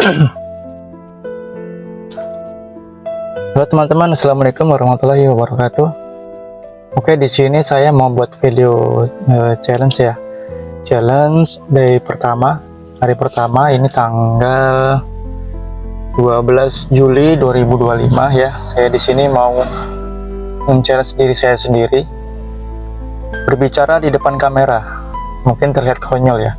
Halo teman-teman, assalamualaikum warahmatullahi wabarakatuh. Oke, di sini saya mau buat video challenge ya. Challenge day pertama, hari pertama ini tanggal 12 Juli 2025 ya. Saya di sini mau men-challenge diri saya sendiri berbicara di depan kamera. Mungkin terlihat konyol ya.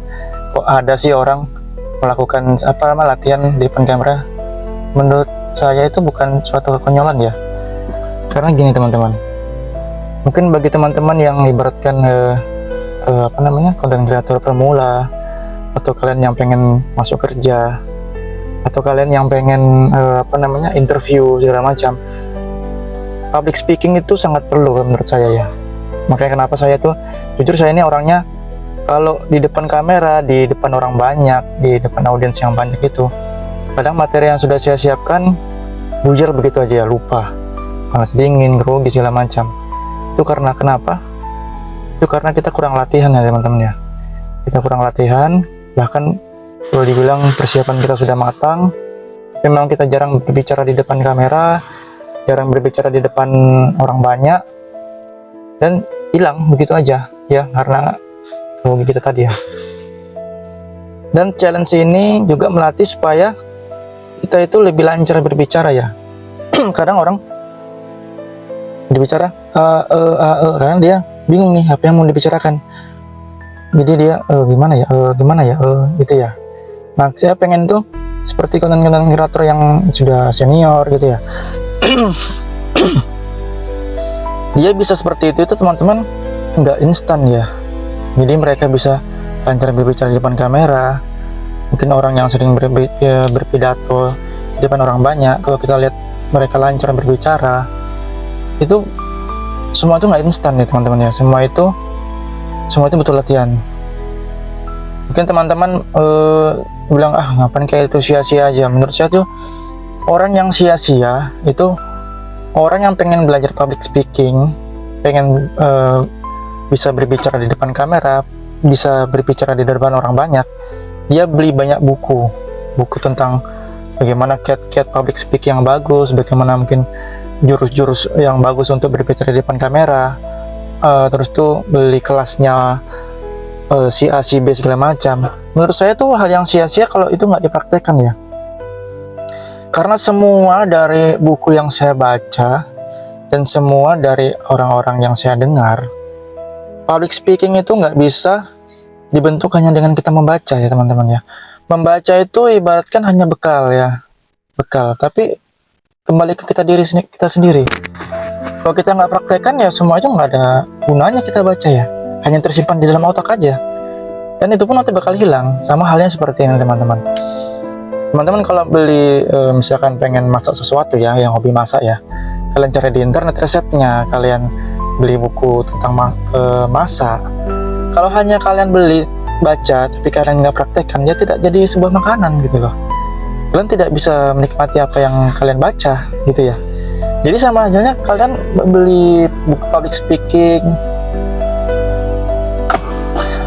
Kok ada sih orang melakukan latihan di depan kamera? Menurut saya itu bukan suatu kekonyolan ya, karena gini teman-teman, mungkin bagi teman-teman yang ibaratkan konten kreator pemula, atau kalian yang pengen masuk kerja, atau kalian yang pengen interview segala macam, public speaking itu sangat perlu menurut saya ya. Makanya kenapa saya tuh jujur, saya ini orangnya kalau di depan kamera, di depan orang banyak, di depan audiens yang banyak itu, kadang materi yang sudah saya siapkan buyar begitu aja ya, lupa, panas dingin, grogi segala macam. Itu karena kenapa? Itu karena kita kurang latihan ya teman-teman ya. Kita kurang latihan, bahkan kalau dibilang persiapan kita sudah matang, memang kita jarang berbicara di depan kamera, jarang berbicara di depan orang banyak, dan hilang begitu aja ya, karena grogi kita tadi ya. Dan challenge ini juga melatih supaya kita itu lebih lancar berbicara ya. Kadang orang berbicara karena dia bingung nih apa yang mau dibicarakan, jadi dia gimana ya gitu ya. Nah, saya pengen tuh seperti konten-konten kreator yang sudah senior gitu ya. Dia bisa seperti itu teman-teman, nggak instan ya. Jadi mereka bisa lancar berbicara di depan kamera. Mungkin orang yang sering berpidato di depan orang banyak, kalau kita lihat mereka lancar berbicara, itu semua itu nggak instan ya teman-teman ya. Semua itu butuh latihan. Mungkin teman-teman bilang, ngapain kayak itu, sia-sia aja. Menurut saya tuh orang yang sia-sia itu orang yang pengen belajar public speaking, pengen bisa berbicara di depan kamera, bisa berbicara di depan orang banyak. Dia beli banyak buku tentang bagaimana kiat-kiat public speaking yang bagus, bagaimana mungkin jurus-jurus yang bagus untuk berbicara di depan kamera, terus tuh beli kelasnya si A, si B segala macam. Menurut saya tuh hal yang sia-sia kalau itu nggak dipraktekkan ya. Karena semua dari buku yang saya baca dan semua dari orang-orang yang saya dengar, public speaking itu nggak bisa dibentuk hanya dengan kita membaca ya teman-teman ya. Membaca itu ibaratkan hanya bekal ya, tapi kembali ke kita sendiri. Kalau kita nggak praktekkan ya semua itu nggak ada gunanya kita baca ya, hanya tersimpan di dalam otak aja, dan itu pun nanti bakal hilang. Sama halnya seperti ini teman-teman. Teman-teman kalau beli misalkan pengen masak sesuatu ya, yang hobi masak ya, kalian cari di internet resepnya, kalian beli buku tentang masak. Kalau hanya kalian beli, baca, tapi kalian nggak praktekkan, ya tidak jadi sebuah makanan gitu loh. Kalian tidak bisa menikmati apa yang kalian baca gitu ya. Jadi sama halnya kalian beli buku public speaking,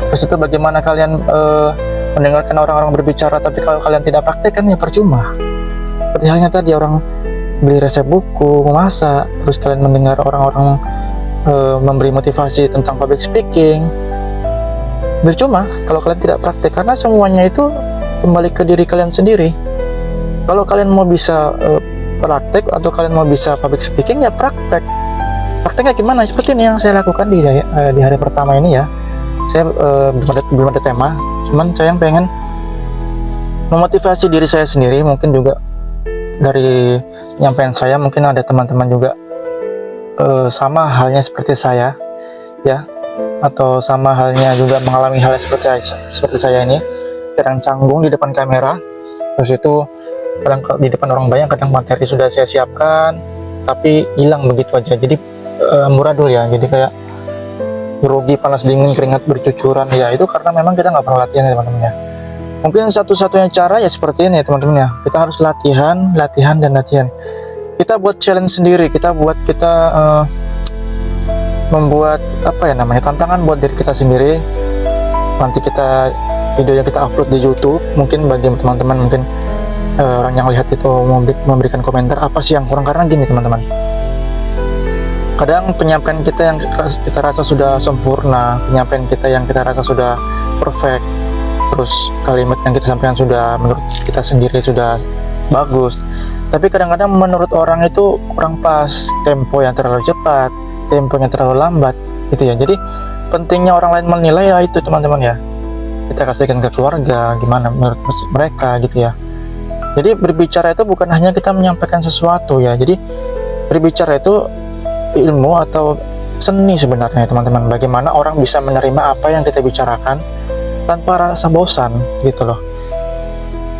terus itu bagaimana kalian mendengarkan orang-orang berbicara, tapi kalau kalian tidak praktekkan ya percuma. Seperti halnya tadi orang beli resep buku memasak, terus kalian mendengar orang-orang memberi motivasi tentang public speaking, percuma kalau kalian tidak praktek, karena semuanya itu kembali ke diri kalian sendiri. Kalau kalian mau bisa praktek atau kalian mau bisa public speaking ya praktek. Prakteknya gimana? Seperti ini yang saya lakukan di hari pertama ini ya. Saya belum ada tema, cuman saya yang pengen memotivasi diri saya sendiri. Mungkin juga dari penyampaian saya, mungkin ada teman-teman juga sama halnya seperti saya ya, atau sama halnya juga mengalami hal seperti saya ini, kadang canggung di depan kamera, terus itu kadang di depan orang banyak, kadang materi sudah saya siapkan tapi hilang begitu aja, jadi muradul ya, jadi kayak grogi, panas dingin, keringat bercucuran ya. Itu karena memang kita nggak pernah latihan ya teman-teman ya. Mungkin satu-satunya cara ya seperti ini ya teman-teman ya, kita harus latihan dan latihan. Kita buat challenge sendiri, kita membuat tantangan buat diri kita sendiri. Nanti video yang kita upload di YouTube, mungkin bagi teman-teman mungkin orang yang lihat itu memberikan komentar apa sih yang kurang. Karena gini teman-teman, kadang penyampaian kita yang kita rasa sudah sempurna, penyampaian kita yang kita rasa sudah perfect, terus kalimat yang kita sampaikan sudah menurut kita sendiri sudah bagus, tapi kadang-kadang menurut orang itu kurang pas, tempo yang terlalu cepat, tempo yang terlalu lambat gitu ya. Jadi pentingnya orang lain menilai ya itu teman-teman ya, kita kasihkan ke keluarga gimana menurut mereka gitu ya. Jadi berbicara itu bukan hanya kita menyampaikan sesuatu ya, jadi berbicara itu ilmu atau seni sebenarnya teman-teman. Bagaimana orang bisa menerima apa yang kita bicarakan tanpa rasa bosan gitu loh.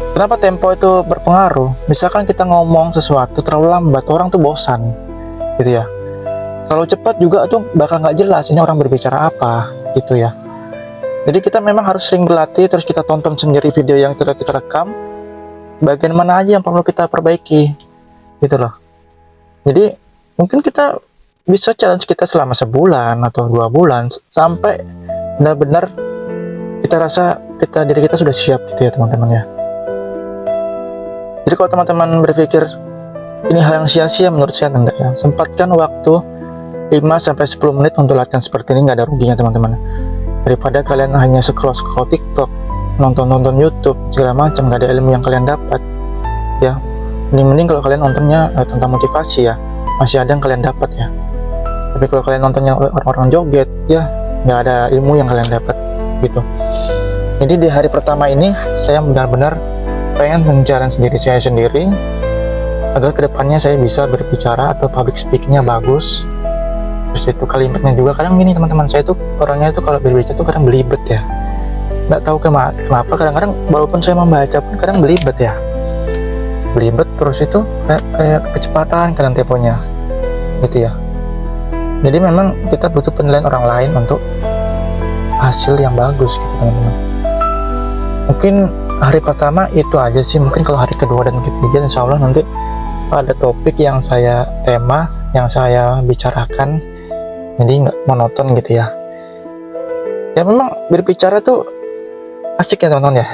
Kenapa tempo itu berpengaruh? Misalkan kita ngomong sesuatu terlalu lambat, orang tuh bosan gitu ya. Terlalu cepat juga tuh bakal nggak jelas ini orang berbicara apa gitu ya. Jadi kita memang harus sering berlatih, terus kita tonton sendiri video yang sudah kita rekam, bagian mana aja yang perlu kita perbaiki gitu loh. Jadi mungkin kita bisa challenge kita selama sebulan atau 2 bulan sampai benar-benar kita rasa diri kita sudah siap gitu ya teman-teman ya. Jadi kalau teman-teman berpikir ini hal yang sia-sia, menurut saya enggak ya. Sempatkan waktu 5-10 menit untuk latihan seperti ini, nggak ada ruginya teman-teman. Daripada kalian hanya scroll TikTok, nonton YouTube segala macam, nggak ada ilmu yang kalian dapat ya. Mending kalau kalian nontonnya tentang motivasi ya, masih ada yang kalian dapat ya. Tapi kalau kalian nontonnya orang-orang joget ya, nggak ada ilmu yang kalian dapat gitu. Jadi di hari pertama ini saya benar-benar pengen men-challenge diri saya sendiri agar kedepannya saya bisa berbicara atau public speakingnya bagus. Terus itu kalimatnya juga, kadang gini teman-teman, saya tuh orangnya itu kalau berbicara tuh kadang belibet ya. Nggak tahu kenapa kadang-kadang walaupun saya membaca pun kadang belibet ya, belibet terus itu kayak kecepatan kadang temponya gitu ya. Jadi memang kita butuh penilaian orang lain untuk hasil yang bagus gitu teman-teman. Mungkin hari pertama itu aja sih, mungkin kalau hari kedua dan ketiga insya Allah nanti ada topik yang saya tema yang saya bicarakan, jadi nggak monoton gitu ya. Ya memang berbicara tuh asik ya teman-teman ya,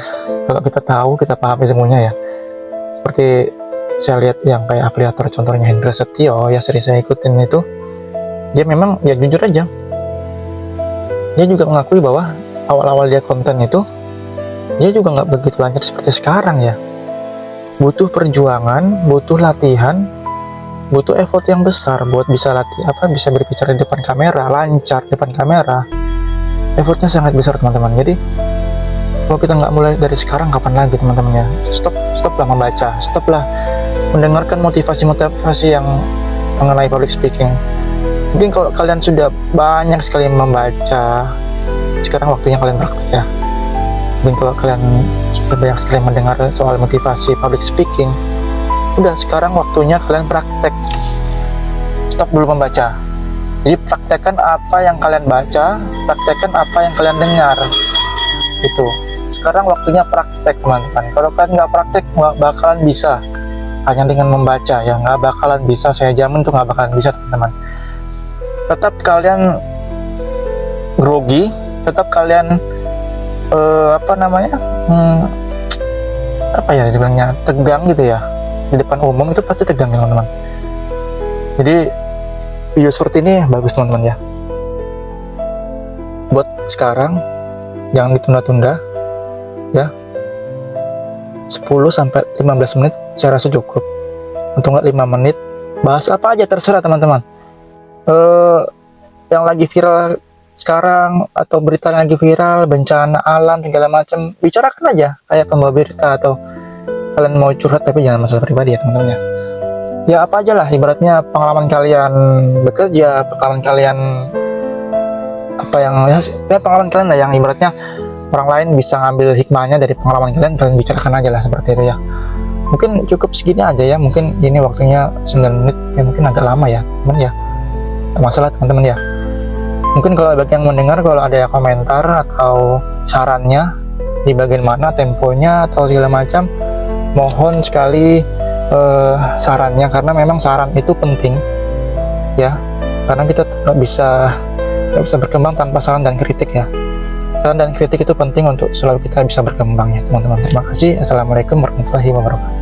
kalau kita tahu, kita paham ilmunya ya. Seperti saya lihat yang kayak afiliator contohnya Hendra Setio ya, sering saya ikutin itu, dia memang ya jujur aja, dia juga mengakui bahwa awal-awal dia konten itu dia juga nggak begitu lancar seperti sekarang ya. Butuh perjuangan, butuh latihan, butuh effort yang besar buat bisa bisa berbicara di depan kamera, lancar di depan kamera. Effortnya sangat besar teman-teman. Jadi kalau kita nggak mulai dari sekarang, kapan lagi teman-teman ya. Stop lah membaca, stop lah mendengarkan motivasi yang mengenai public speaking. Mungkin kalau kalian sudah banyak sekali membaca, sekarang waktunya kalian praktek ya. Mungkin kalau kalian sudah banyak sekali mendengar soal motivasi public speaking, udah sekarang waktunya kalian praktek. Stop dulu membaca. Jadi praktekkan apa yang kalian baca, praktekkan apa yang kalian dengar. Itu. Sekarang waktunya praktek teman-teman. Kalau kalian nggak praktek, nggak bakalan bisa. Hanya dengan membaca ya, nggak bakalan bisa. Saya jamin tuh nggak bakalan bisa teman-teman. Tetap kalian grogi, tetap kalian dibilangnya tegang gitu ya. Di depan umum itu pasti tegang teman-teman. Jadi video seperti ini bagus teman-teman ya. Buat sekarang jangan ditunda-tunda ya. 10-15 menit saya rasa cukup. Untuk nggak 5 menit, bahas apa aja terserah teman-teman. Yang lagi viral sekarang atau berita yang lagi viral, bencana alam segala macam, bicarakan aja kayak pembawa berita. Atau kalian mau curhat tapi jangan masalah pribadi ya teman-teman ya. Ya apa aja lah, ibaratnya pengalaman kalian bekerja, pengalaman kalian pengalaman kalian lah yang ibaratnya orang lain bisa ngambil hikmahnya dari pengalaman kalian bicarakan aja lah seperti itu ya. Mungkin cukup segini aja ya, mungkin ini waktunya 9 menit ya, mungkin agak lama ya teman ya, masalah teman-teman ya. Mungkin kalau bagi yang mendengar, kalau ada komentar atau sarannya di bagian mana temponya atau segala macam, mohon sekali sarannya, karena memang saran itu penting ya, karena kita nggak bisa berkembang tanpa saran dan kritik ya. Saran dan kritik itu penting untuk selalu kita bisa berkembang ya teman-teman. Terima kasih. Assalamualaikum warahmatullahi wabarakatuh.